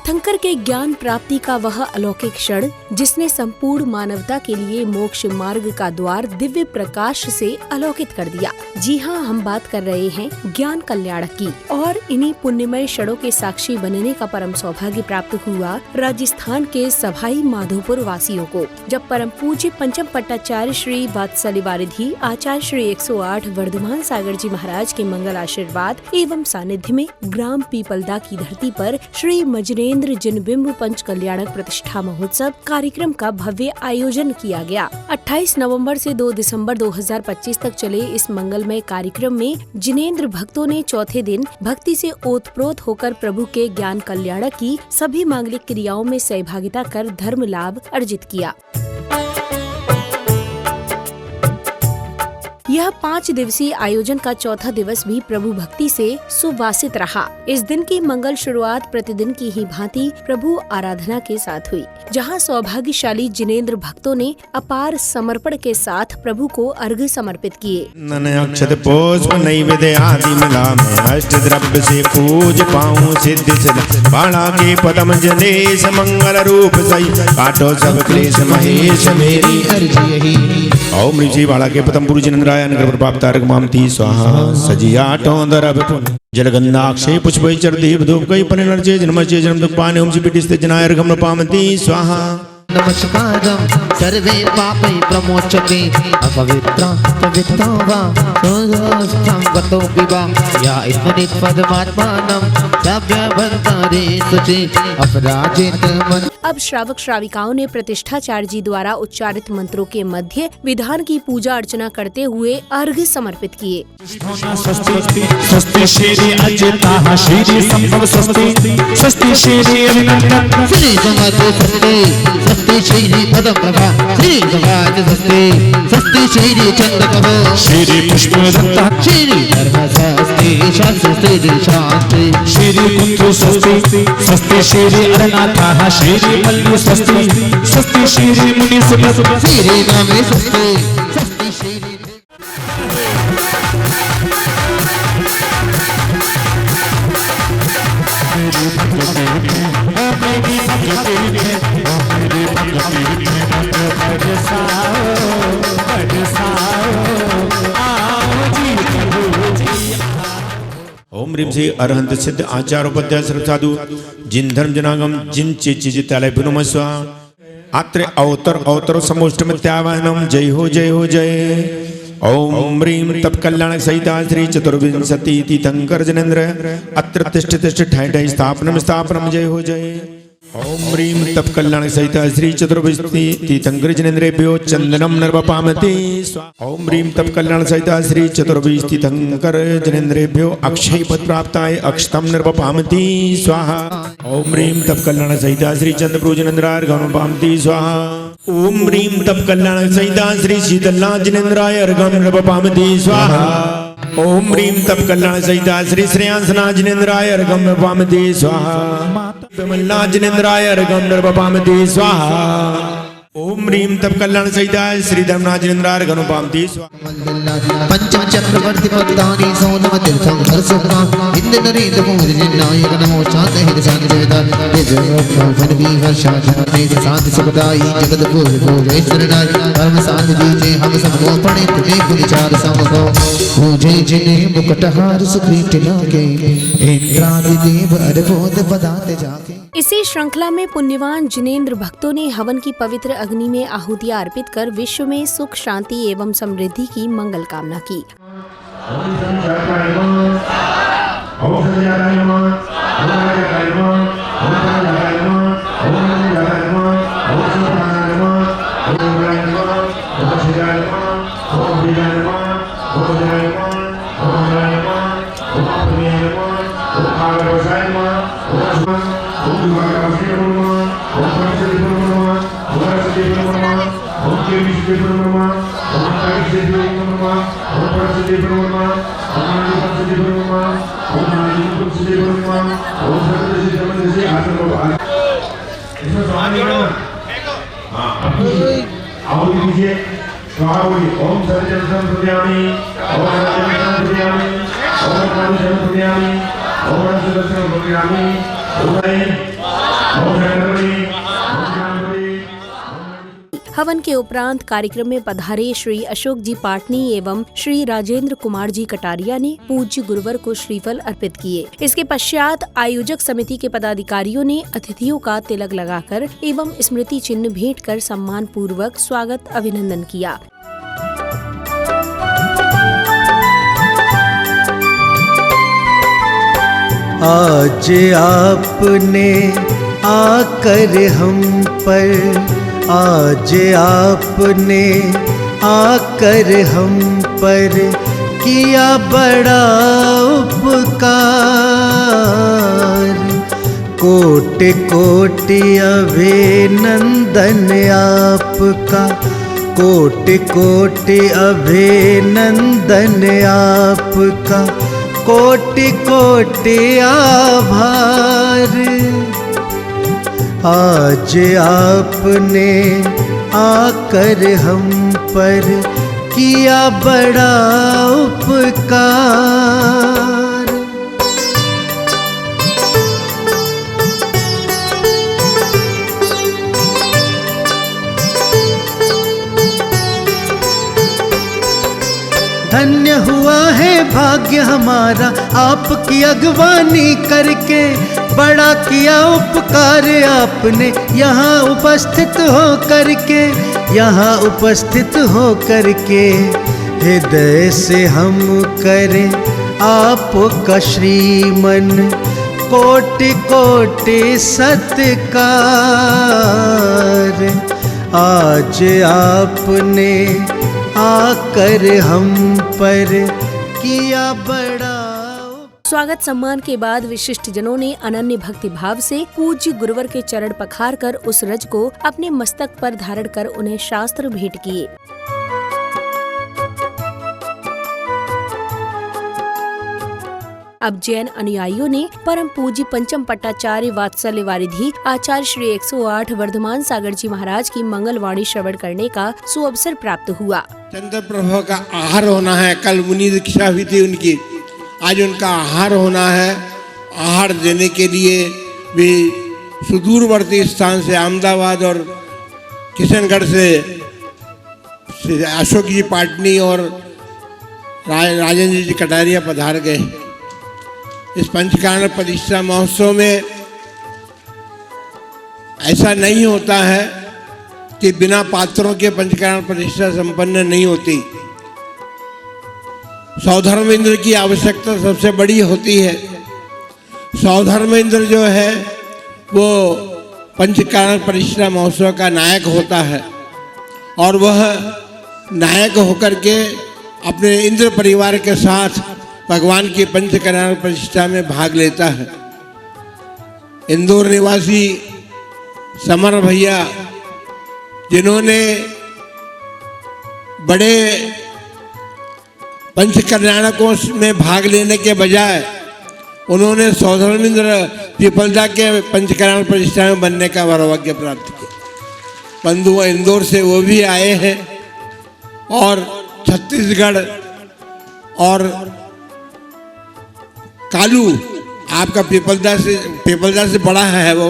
तीर्थंकर के ज्ञान प्राप्ति का वह अलौकिक क्षण जिसने संपूर्ण मानवता के लिए मोक्ष मार्ग का द्वार दिव्य प्रकाश से अलौकित कर दिया। जी हाँ, हम बात कर रहे हैं ज्ञान कल्याणक की। और इन्हीं पुण्यमय क्षणों के साक्षी बनने का परम सौभाग्य प्राप्त हुआ राजस्थान के सवाई माधोपुर वासियों को, जब परम पूज्य पंचम पट्टाचार्य श्री वात्सल्य वारिधि आचार्य श्री 108 वर्धमान सागर जी महाराज के मंगल आशीर्वाद एवं सानिध्य में ग्राम पीपलदा की धरती पर श्री मजरेंद्र जिनबिंब पंच कल्याणक प्रतिष्ठा महोत्सव कार्यक्रम का भव्य आयोजन किया गया। 28 नवंबर से 2 दिसंबर 2025 तक चले इस मंगलमय कार्यक्रम में जिनेंद्र भक्तों ने चौथे दिन भक्ति से ओतप्रोत होकर प्रभु के ज्ञान कल्याणक की सभी मांगलिक क्रियाओं में सहभागिता कर धर्म लाभ अर्जित किया। यह 5 दिवसीय आयोजन का चौथा दिवस भी प्रभु भक्ति से सुवासित रहा। इस दिन की मंगल शुरुआत प्रतिदिन की ही भांति प्रभु आराधना के साथ हुई, जहां सौभाग्यशाली जिनेंद्र भक्तों ने अपार समर्पण के साथ प्रभु को अर्घ्य समर्पित किए। अक्षत पुष्प नैवेद्य आदि मिला मैं अष्ट द्रव्य से पूज पाऊं सिद्धि सिद्ध बाणा के पदम जनेश मंगल रूप सही काटो सब क्लेश महेश मेरी अर्जी यही। ओम ऋषि बाणा के पदम पुरुष जिनेंद्राय अनुग्रह मामती स्वाहा सजिया टोंदर जलगंधाक्षे पुष्पैचर देव धूप कई पने नरचे जन्मचे जन्म दुख पाने ओम पिटिस्ते जनाय अर्घम पामती स्वाहा। नमस्कारम सर्वे पापै प्रमोचते अपवित्रं पवित्रं वा सोऽस्थं गतो विवा या स्मरेत् पद्मात्मानं सभ्यभर्तारे सुचे अपराजित मन। अब श्रावक श्राविकाओं ने प्रतिष्ठाचार्य जी द्वारा उच्चारित मंत्रों के मध्य विधान की पूजा अर्चना करते हुए अर्घ्य समर्पित किए। स्वस्ति श्री अजिताः श्री संभव स्वस्ति स्वस्ति श्री अभिनंदन श्री समर्थ स्वस्ति श्री पदम प्रभा श्री गवाज स्वस्ति श्री चंद्रकव श्री पुष्पदत्ता श्री धर्म स्वस्ति शास्त्री शास्त्री श्री कुंतु स्वस्ति स्वस्ति श्री अरनाथः श्री मल्लु स्वस्ति स्वस्ति श्री मुनि सुत श्री नामे स्वस्ति स्वस्ति श्री। ओम ह्रीं से अरहंत सिद्ध आचार उपाध्याय सर्व साधु जिन धर्म जनागम जिन चिचितालय पुनमस्व अत्र अवतर समुष्टमित्यावाहनम जय हो जय हो जय। ओम ह्रीं तप कल्याण सहिता श्री चतुर्विंशति तीर्थंकर जिनेंद्र अत्र तिष्ठ तिष्ठ ठै ठै स्थापनम स्थापनम जय हो जय। ओम ह्रीं तप कल्याण सहिता श्री चतुर्विंशति तीर्थंकर जिनेंद्रेभ्यो चंदनम नर्वपामते स्वाहा। ओम ह्रीं तप कल्याण सहिता श्री चतुर्विंशति तीर्थंकर जिनेंद्रेभ्यो अक्षय पद प्राप्ताय अक्षतम नर्वपामते स्वाहा। ओम ह्रीं तप कल्याण सहिता श्री चंद्रप्रभु जिनेंद्राय अर्घमपामते स्वाहा। ओम ह्रीं तप कल्याण सहिता श्री शीतलनाथ जिनेंद्राय अर्घम नर्वपामते स्वाहा। ओम ह्रीं तप कल्याण सहिता श्री श्रेयांसनाथ जिनेंद्राय अर्घम नर्वपामते स्वाहा। विमलनाथ जिनेंद्राय अर्घम नर्वपामते स्वाहा। ओम ह्रीं तप कल्याण सहिता श्री धर्मनाथ जिनेंद्राय अर्घम नर्वपामते स्वाहा। पंचम चक्रवर्ती पद्मानि सोनम तीर्थं हरसुखा इंद्र नरेंद्र मोदिनी नायक नमो शांत हित शांत देवता विजय फनवी वर्षा धने शांति सुखदाई जगत पूज पूजेश्वर नाथ परम शांति दीजे हम सबको पढ़े तुम्हें विचार समको पूजे जिन्हें मुकुटहार सुकृत लागे इंद्रादि देव अर्बोध पदाते जाके। इसी श्रृंखला में पुण्यवान जिनेंद्र भक्तों ने हवन की पवित्र अग्नि में आहुतियां अर्पित कर विश्व में सुख शांति एवं समृद्धि की मंगल कामना की। हवन के उपरांत कार्यक्रम में पधारे श्री अशोक जी पाटनी एवं श्री राजेंद्र कुमार जी कटारिया ने पूज्य गुरुवर को श्रीफल अर्पित किए। इसके पश्चात आयोजक समिति के पदाधिकारियों ने अतिथियों का तिलक लगाकर एवं स्मृति चिन्ह भेंट कर सम्मान पूर्वक स्वागत अभिनंदन किया। आज आपने आकर हम पर, आज आपने आकर हम पर किया बड़ा उपकार। कोटि कोटि अभिनंदन आपका, कोटि कोटि अभिनंदन आपका, कोटि कोटि आभार। आज आपने आकर हम पर किया बड़ा उपकार। धन्य हुआ है भाग्य हमारा आपकी अगवानी करके, बड़ा किया उपकार आपने यहाँ उपस्थित हो करके, यहाँ उपस्थित हो करके। हृदय से हम करें आपका श्रीमन, कोटि कोटि सत्कार। आज आपने आकर हम पर किया बड़ा। स्वागत सम्मान के बाद विशिष्ट जनों ने अनन्य भक्ति भाव से पूज्य गुरुवर के चरण पखार कर उस रज को अपने मस्तक पर धारण कर उन्हें शास्त्र भेंट किए। अब जैन अनुयायियों ने परम पूज्य पंचम पट्टाचार्य वात्सल्य वारिधि आचार्य श्री 108 वर्धमान सागर जी महाराज की मंगलवाणी श्रवण करने का सुअवसर प्राप्त हुआ। चंद्र प्रभु का आहार होना है, कल मुनि दीक्षा हुई थी उनकी, आज उनका आहार होना है। आहार देने के लिए भी सुदूरवर्ती स्थान से अहमदाबाद और किशनगढ़ से अशोक जी पाटनी और राजेंद्र जी कटारिया पधार गए। इस पंचकारण प्रतिष्ठा महोत्सव में ऐसा नहीं होता है कि बिना पात्रों के पंचकारण प्रतिष्ठा संपन्न नहीं होती। सौधर्मेंद्र की आवश्यकता सबसे बड़ी होती है। सौधर्मेंद्र जो है वो पंचकारण प्रतिष्ठा महोत्सव का नायक होता है और वह नायक होकर के अपने इंद्र परिवार के साथ भगवान की पंचकारण प्रतिष्ठा में भाग लेता है। इंदौर निवासी समर भैया, जिन्होंने बड़े पंचकल्याणकों में भाग लेने के बजाय उन्होंने सौधर्मेंद्र पिपलदा के पंचकल्याण प्रतिष्ठा में बनने का सौभाग्य प्राप्त किया। बंधु इंदौर से वो भी आए हैं और छत्तीसगढ़ और कालू आपका पिपलदा से बड़ा है वो,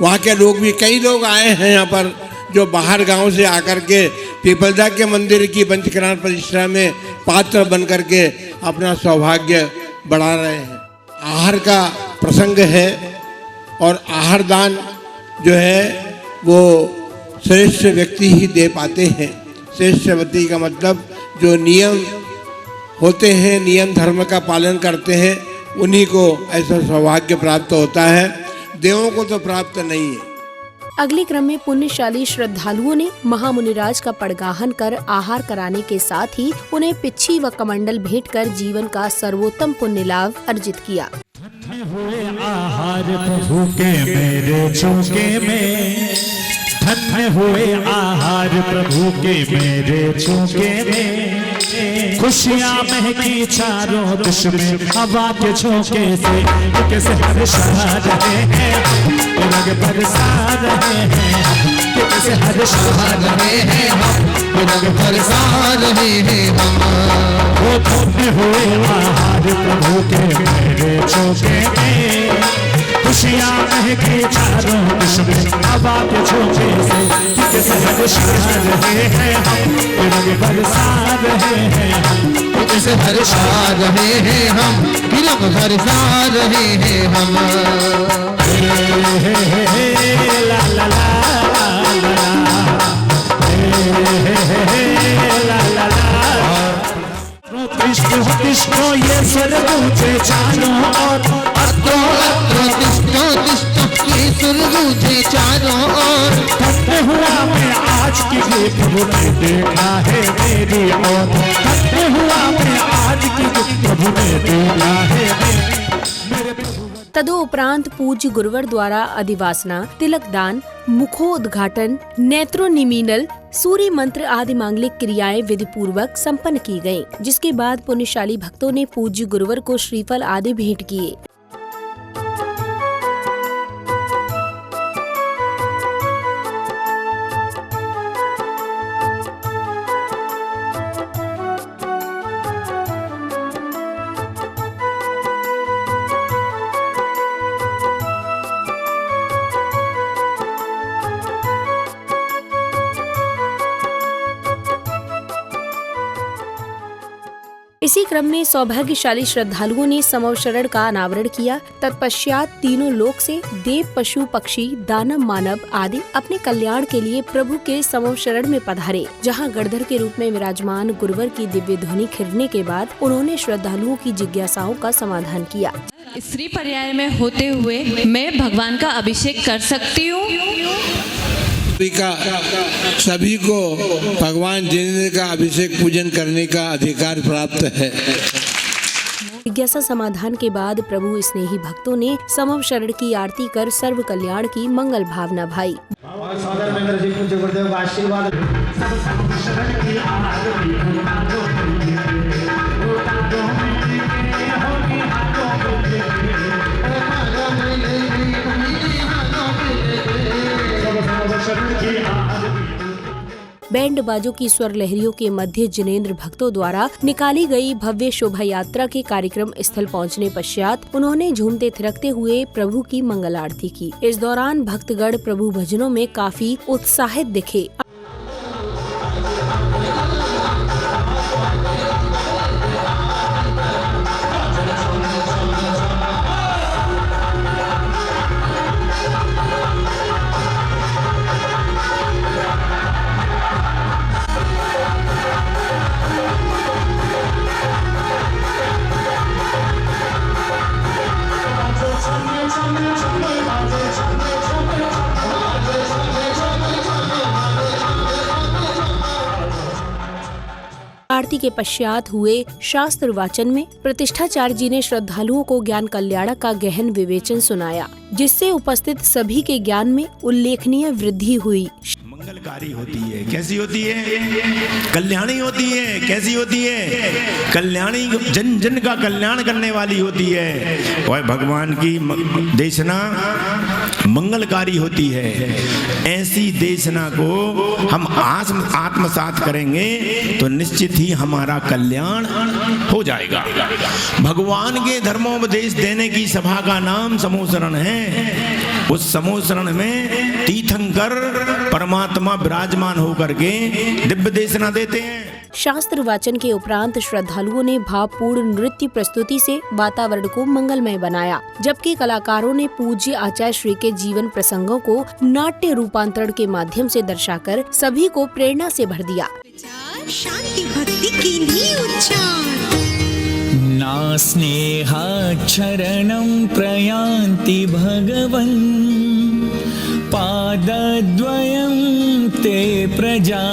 वहाँ के लोग भी कई लोग आए हैं यहाँ पर, जो बाहर गांव से आकर के पिपलदा के मंदिर की पंचकल्याण प्रतिष्ठा में पात्र बन करके अपना सौभाग्य बढ़ा रहे हैं। आहार का प्रसंग है और आहार दान जो है वो श्रेष्ठ व्यक्ति ही दे पाते हैं। श्रेष्ठ व्यक्ति का मतलब जो नियम होते हैं, नियम धर्म का पालन करते हैं, उन्हीं को ऐसा सौभाग्य प्राप्त होता है, देवों को तो प्राप्त नहीं है। अगले क्रम में पुण्यशाली श्रद्धालुओं ने महामुनिराज का पड़गाहन कर आहार कराने के साथ ही उन्हें पिच्छी व कमंडल भेंट कर जीवन का सर्वोत्तम पुण्य लाभ अर्जित किया। धन्य हुए आहार प्रभु के मेरे चौके में, धन्य हुए आहार प्रभु के मेरे चौके में। खुशियाँ महकी चारों दिश में, हवा के झोंके से कैसे हर्षा रहे हैं, रंग बरसा रहे हैं, कैसे हर्षा रहे हैं हम, रंग बरसा रहे हैं हम। वो धन्य हुए आहार प्रभु के मेरे चौके में, खुशियाँ महके चारों इसमें अब आप झोंके से किसे हर्षा रहे हैं हम, रंग बरसा रहे हैं हम, किसे हर्षा रहे हैं हम, रंग बरसा रहे हैं हम। ला ला ला कृष्ण कृष्ण ये स्वर गूंजे चारों ओर, अत्रो अत्रो तिष्ठो तिष्ठो ये सुर गूंजे चारों ओर। धन्य हुआ मैं आज की ये प्रभु ने देखा है मेरी ओर, धन्य हुआ मैं आज की ये प्रभु ने देखा है मेरे प्रभु। तदोपरांत पूज्य गुरुवर द्वारा अधिवासना, तिलकदान, मुखोद्घाटन, नेत्रोन्मीलन, सूर्य मंत्र आदि मांगलिक क्रियाएं विधि पूर्वक संपन्न की गयीं, जिसके बाद पुण्यशाली भक्तों ने पूज्य गुरुवर को श्रीफल आदि भेंट किए। इसी क्रम में सौभाग्यशाली श्रद्धालुओं ने समव शरण का अनावरण किया। तत्पश्चात तीनों लोक से देव, पशु, पक्षी, दानव, मानव आदि अपने कल्याण के लिए प्रभु के समव शरण में पधारे, जहां गणधर के रूप में विराजमान गुरुवर की दिव्य ध्वनि खिरने के बाद उन्होंने श्रद्धालुओं की जिज्ञासाओं का समाधान किया। स्त्री पर्याय में होते हुए मैं भगवान का अभिषेक कर सकती हूँ? सभी को भगवान जिनेंद्र का अभिषेक पूजन करने का अधिकार प्राप्त है। जिज्ञासा समाधान के बाद प्रभु स्नेही भक्तों ने समव शरण की आरती कर सर्व कल्याण की मंगल भावना भाई। बैंड बाजों की स्वर लहरियों के मध्य जिनेंद्र भक्तों द्वारा निकाली गई भव्य शोभा यात्रा के कार्यक्रम स्थल पहुंचने पश्चात उन्होंने झूमते थिरकते हुए प्रभु की मंगल आरती की। इस दौरान भक्तगण प्रभु भजनों में काफी उत्साहित दिखे। आरती के पश्चात हुए शास्त्र वाचन में प्रतिष्ठाचार्य जी ने श्रद्धालुओं को ज्ञान कल्याणक का गहन विवेचन सुनाया, जिससे उपस्थित सभी के ज्ञान में उल्लेखनीय वृद्धि हुई। मंगलकारी होती है। कैसी होती है? कल्याणी होती है। कैसी होती है? कल्याणी, जन जन का कल्याण करने वाली होती है। और भगवान की देशना मंगलकारी होती है। ऐसी देशना को हम आत्मसात करेंगे तो निश्चित ही हमारा कल्याण हो जाएगा। भगवान के धर्मोपदेश देने की सभा का नाम समूह शरण है। उस समूह शरण में तीर्थंकर परमात्मा विराजमान होकर के दिव्य देशना देते हैं। शास्त्र वाचन के उपरांत श्रद्धालुओं ने भावपूर्ण नृत्य प्रस्तुति से वातावरण को मंगलमय बनाया, जबकि कलाकारों ने पूज्य आचार्य श्री के जीवन प्रसंगों को नाट्य रूपांतरण के माध्यम से दर्शाकर सभी को प्रेरणा से भर दिया। शांति भक्ति की नी उच्चार ना स्नेहाक्षरणं प्रयान्ति भगवन् पादद्वयं ते प्रजा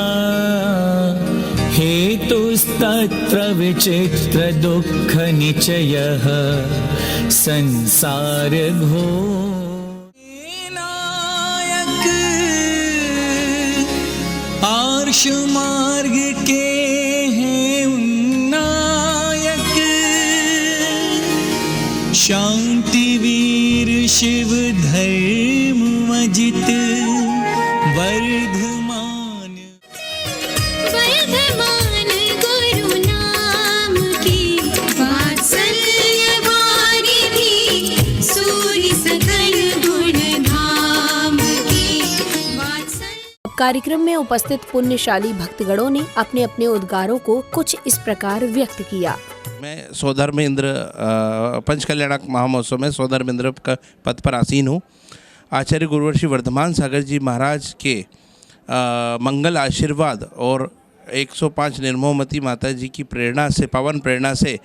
हेतुस्तत्र विचित्र दुःख निचयः संसार घोर नायक आर्ष मार्ग के हैं उन्नायक शांति वीर शिव धर्म अजित वर्धमान गुरु नाम की वात्सल्य वारिधि सूर्य सकल कार्यक्रम में उपस्थित पुण्यशाली भक्तगणों ने अपने अपने उद्गारों को कुछ इस प्रकार व्यक्त किया। मैं सौधर्मेंद्र पंचकल्याणक महामहोत्सव में सौधर्मेंद्र का पद पर आसीन हूँ। आचार्य गुरुवर्षी वर्धमान सागर जी महाराज के मंगल आशीर्वाद और 105 निर्मोहमती माता जी की प्रेरणा से, पावन प्रेरणा से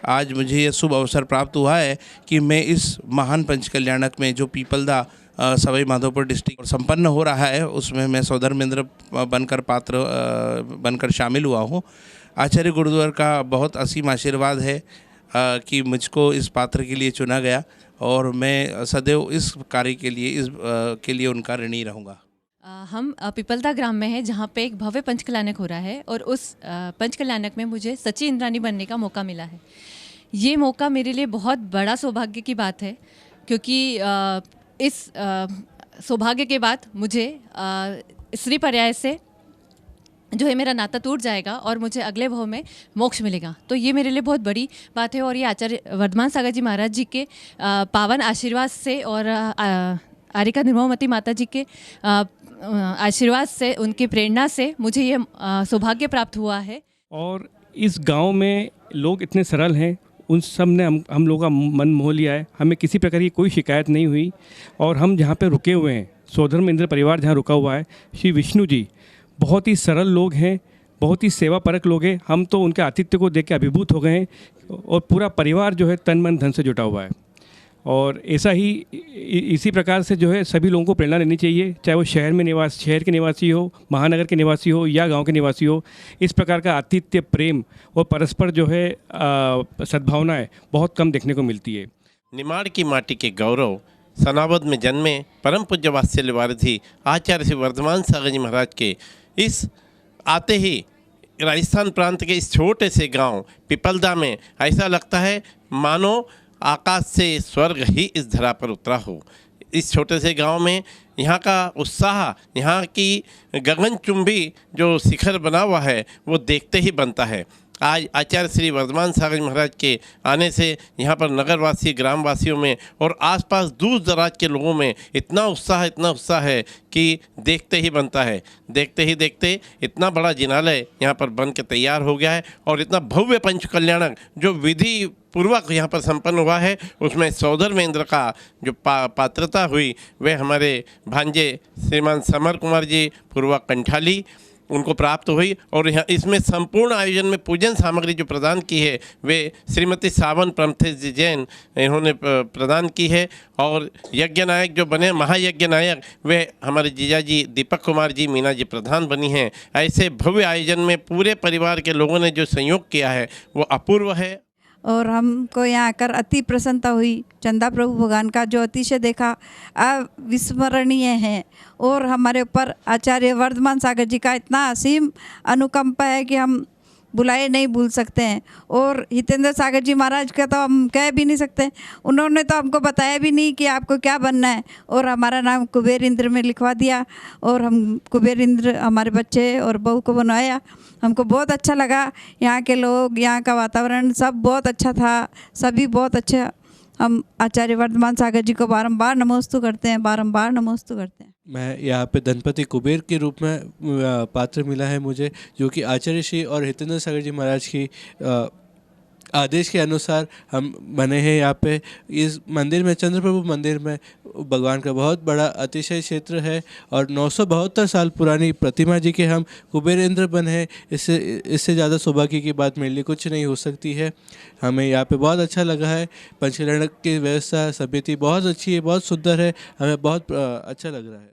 आज मुझे यह शुभ अवसर प्राप्त हुआ है कि मैं इस महान पंचकल्याणक में जो पीपलदा सवाई माधोपुर डिस्ट्रिक्ट संपन्न हो रहा है उसमें मैं सौधर्मेंद्र बनकर शामिल हुआ हूँ। आचार्य गुरुद्वार का बहुत असीम आशीर्वाद है कि मुझको इस पात्र के लिए चुना गया और मैं सदैव इस कार्य के लिए उनका ऋणी रहूँगा। हम पिपलदा ग्राम में हैं जहाँ पे एक भव्य पंचकल्याणक हो रहा है और उस पंचकल्याणक में मुझे सची इंद्राणी बनने का मौका मिला है। ये मौका मेरे लिए बहुत बड़ा सौभाग्य की बात है क्योंकि इस सौभाग्य के बाद मुझे स्त्री पर्याय से जो है मेरा नाता टूट जाएगा और मुझे अगले भाव में मोक्ष मिलेगा। तो ये मेरे लिए बहुत बड़ी बात है और ये आचार्य वर्धमान सागर जी महाराज जी के पावन आशीर्वाद से और आरिका निर्मोहमती माता जी के आशीर्वाद से, उनकी प्रेरणा से मुझे ये सौभाग्य प्राप्त हुआ है। और इस गांव में लोग इतने सरल हैं, उन सब ने हम लोगों का मन मोह लिया है। हमें किसी प्रकार की कोई शिकायत नहीं हुई और हम जहाँ पे रुके हुए हैं, सौधर्मेंद्र परिवार जहाँ रुका हुआ है, श्री विष्णु जी बहुत ही सरल लोग हैं, बहुत ही सेवापरक लोग हैं। हम तो उनके आतिथ्य को देख के अभिभूत हो गए हैं और पूरा परिवार जो है तन मन धन से जुटा हुआ है। और ऐसा ही इसी प्रकार से जो है सभी लोगों को प्रेरणा लेनी चाहिए, चाहे वो शहर के निवासी हो, महानगर के निवासी हो या गांव के निवासी हो। इस प्रकार का आतिथ्य, प्रेम और परस्पर जो है सद्भावनाएं बहुत कम देखने को मिलती है। निमाड़ की माटी के गौरव सनावद में जन्मे परम पूज्य वात्सल्य वारिधि आचार्य श्री वर्धमान सागर जी महाराज के इस आते ही राजस्थान प्रांत के इस छोटे से गांव पिपलदा में ऐसा लगता है मानो आकाश से स्वर्ग ही इस धरा पर उतरा हो। इस छोटे से गांव में यहाँ का उत्साह, यहाँ की गगनचुंबी जो शिखर बना हुआ है वो देखते ही बनता है। आज आचार्य श्री वर्धमान सागर महाराज के आने से यहाँ पर नगरवासी, ग्रामवासियों में और आसपास दूर दराज के लोगों में इतना उत्साह है कि देखते ही बनता है। देखते ही देखते इतना बड़ा जिनालय यहाँ पर बन के तैयार हो गया है और इतना भव्य पंचकल्याणक जो विधि पूर्वक यहाँ पर संपन्न हुआ है उसमें सौधर्मेंद्र का जो पात्रता हुई वह हमारे भांजे श्रीमान समर कुमार जी पूर्व कंठाली उनको प्राप्त हुई और यहाँ इसमें संपूर्ण आयोजन में पूजन सामग्री जो प्रदान की है वे श्रीमती सावन प्रमथेश जी जैन इन्होंने प्रदान की है और यज्ञ नायक जो बने महायज्ञ नायक वे हमारे जीजाजी दीपक कुमार जी मीना जी प्रधान बनी हैं। ऐसे भव्य आयोजन में पूरे परिवार के लोगों ने जो सहयोग किया है वो अपूर्व है और हमको यहाँ आकर अति प्रसन्नता हुई। चंदा प्रभु भगवान का जो अतिशय देखा अविस्मरणीय है और हमारे ऊपर आचार्य वर्धमान सागर जी का इतना असीम अनुकंपा है कि हम बुलाए नहीं भूल सकते हैं। और हितेंद्र सागर जी महाराज का तो हम कह भी नहीं सकते, उन्होंने तो हमको बताया भी नहीं कि आपको क्या बनना है और हमारा नाम कुबेर इंद्र में लिखवा दिया और हम कुबेर इंद्र हमारे बच्चे और बहू को बनवाया। हमको बहुत अच्छा लगा, यहाँ के लोग, यहाँ का वातावरण सब बहुत अच्छा था, सभी बहुत अच्छे। हम आचार्य वर्धमान सागर जी को बारंबार नमोस्तु करते हैं, बारंबार नमोस्तु करते हैं। मैं यहाँ पे धनपति कुबेर के रूप में पात्र मिला है मुझे, जो कि आचार्य श्री और हितेंद्र सागर जी महाराज की आदेश के अनुसार हम बने हैं। यहाँ पे इस मंदिर में, चंद्र प्रभु मंदिर में भगवान का बहुत बड़ा अतिशय क्षेत्र है और 972 साल पुरानी प्रतिमा जी के हम कुबेर इंद्र बने हैं। इससे ज़्यादा सौभाग्य की बात मेरे लिए कुछ नहीं हो सकती है। हमें यहाँ पे बहुत अच्छा लगा है। पंचकल्याणक की व्यवस्था, समिति बहुत अच्छी है, बहुत सुंदर है, हमें बहुत अच्छा लग रहा है।